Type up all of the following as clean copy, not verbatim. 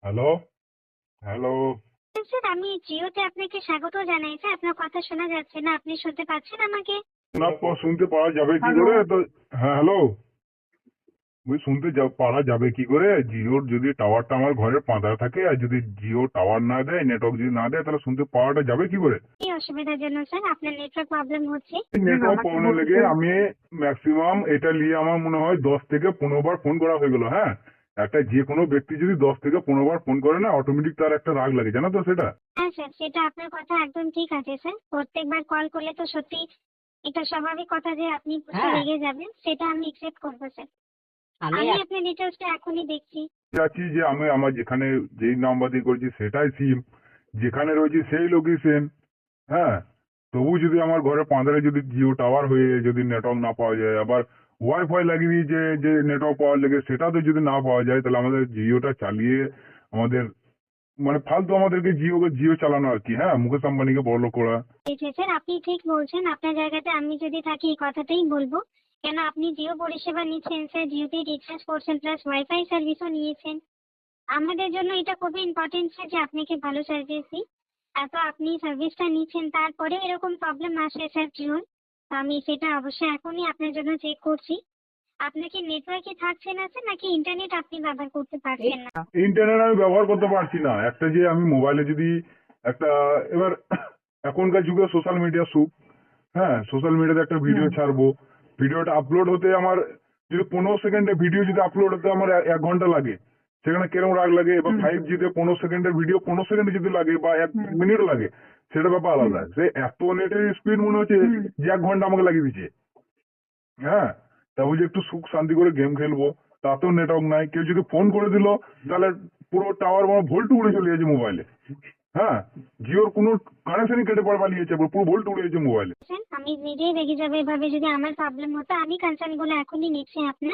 Hello, hello. Sir, আমি জিওতে আপনাকে স্বাগত জানাই। স্যার, আপনার কথা শোনা যাচ্ছে না। আপনি শুনতে পাচ্ছেন আমাকে? শুনতে পাওয়া যাবে কি হ্যালো। করে তো? হ্যাঁ, হ্যালো। পারা যাবে কি করে? জিওর যদি টাওয়ারটা আমার ঘরের পাঁদা থাকে আর যদি জিও টাওয়ার না দেয়, নেটওয়ার্ক যদি না দেয়, তাহলে শুনতে পাওয়াটা যাবে কি করে? কি অসুবিধার জন্য স্যার আপনার নেটওয়ার্ক প্রবলেম হচ্ছে? নেটওয়ার্ক আমাকে প্রবলেম লেগে বলছেন। আমি ম্যাক্সিমাম এটা নিয়ে আমার মনে হয় 10 থেকে 15 বার ফোন করা হয়ে গেল। হ্যাঁ, একটা যে কোনো ব্যক্তি যদি 10 থেকে 15 বার ফোন করে না, অটোমেটিক তার একটা রাগ লাগে, জানো তো সেটা? হ্যাঁ স্যার, সেটা আপনার কথা একদম ঠিক আছে স্যার। প্রত্যেকবার কল করলে তো সত্যি এটা স্বাভাবিক কথা যে আপনি হ্যাঁ, রেগে যাবেন। সেটা আমি একসেপ্ট করবো স্যার। আমি আমি এক- আপনার ডিটেলসটা এখনই দেখছি। চাচ্ছি যে আমি আমার যেখানে যেই নাম্বার দিয়ে করেছি সেটাই সিম, যেখানে রয়েছি সেই লোকই সেম। হ্যাঁ, তবু যদি আমার ঘরে পাঁধারে যদি জিও টাওয়ার হয়ে যদি নেটওয়ার্ক না পাওয়া যায়, আবার ওয়াইফাই লাগিয়ে দিয়ে যে নেটওয়ার্ক পাওয়ার লেগে সেটাতে যদি না পাওয়া যায়, তাহলে আমাদের জিওটা চালিয়ে আমাদের মানে ফালতু আমাদেরকে জিও চালানো আর কি। হ্যাঁ, মুকেশ আম্বানিকে বড়লোক করা। ঠিক আছে স্যার, আপনি ঠিক বলছেন। আপনার জায়গাতে আমি যদি থাকি এই কথাটাই বলবো। কেন আপনি জিও পরিষেবা নিচ্ছেন স্যার, জিওতে রিচার্জ করছেন প্লাস ওয়াইফাই সার্ভিসও নিয়েছেন। আমাদের জন্য এটা খুবই ইম্পর্টেন্ট স্যার যে আপনাকে ভালো সার্ভিস দিই। এত আপনি সার্ভিসটা নিচ্ছেন তারপরে এরকম প্রবলেম আসে স্যার জিওর। তো আমি সেটা অবশ্যই এখনই আপনার জন্য চেক করছি। আপনার কি নেটওয়ার্কে থাকছে না স্যার, নাকি ইন্টারনেট আপনি ব্যবহার করতে এই পারছেন না? ইন্টারনেট আমি ব্যবহার করতে পারছি না। একটা যে আমি মোবাইলে যদি একটা এবার এখনকার যুগে সোশ্যাল মিডিয়া যুগ। হ্যাঁ, সোশ্যাল মিডিয়াতে একটা ভিডিও ছাড়বো, ভিডিওটা আপলোড হতে আমার যদি 15 সেকেন্ডের ভিডিও যদি আপলোড হতে আমার 1 ঘন্টা লাগে, সেখানে কিরকম রাগ লাগে। এবার 5G তে 15 সেকেন্ডের ভিডিও 15 সেকেন্ড যদি লাগে বা 1 মিনিট লাগে, সেটা ব্যাপার আলাদা। সে এত নেটের স্পিড মনে হচ্ছে যে 1 ঘন্টা আমাকে লাগিয়ে দিচ্ছে। হ্যাঁ, তা বলছি একটু সুখ শান্তি করে গেম খেলবো, তাতেও নেটওয়ার্ক নাই। কেউ যদি ফোন করে দিল, তাহলে পুরো টাওয়ার ভোল্ট উড়ে চলে যাচ্ছে মোবাইলে। হ্যাঁ, জিওর কোনো কানেকশনই কেটে পড়ে পালিয়েছে, পুরো ভোল্ট উড়ে যাচ্ছে মোবাইলে। স্যার, আমি নিজেই রেগে যাবো এভাবে যদি আমার প্রবলেম হতো। আমি কনসার্ন গুলো এখনই নিচ্ছি আপনার।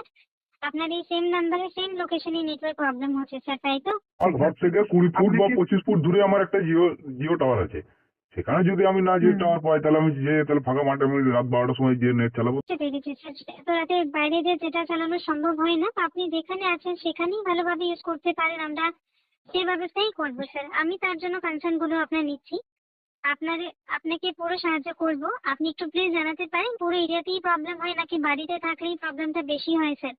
আপনার এই সেম নাম্বারে সেম লোকেশনে নেটওয়ার্ক প্রবলেম হচ্ছে স্যার, তাই তো? আমার ঘর থেকে 20 ফুট বা 25 ফুট দূরে আমার একটা জিও জিও টাওয়ার আছে। সেখানে যদি আমি না জিও টাওয়ার পাই, তাহলে আমি তাহলে ফাঁকা মাঠে আমি রাত 12টার সময় যে নেট চালাবো। বুঝতে পেরেছি স্যার। এত রাতে বাইরে যে যেটা চালানো সম্ভব হয় না, তো আপনি যেখানে আছেন সেখানেই ভালোভাবে ইউজ করতে পারেন। আমরা সে ব্যবস্থাই করবো স্যার। আমি তার জন্য কনসার্ন গুলো আপনার নিচ্ছি। আপনার আপনাকে পুরো সাহায্য করব। আপনি একটু প্লিজ জানাতে পারেন পুরো এরিয়াতেই প্রবলেম হয় নাকি বাড়িতে থাকলেই প্রবলেমটা বেশি হয় স্যার?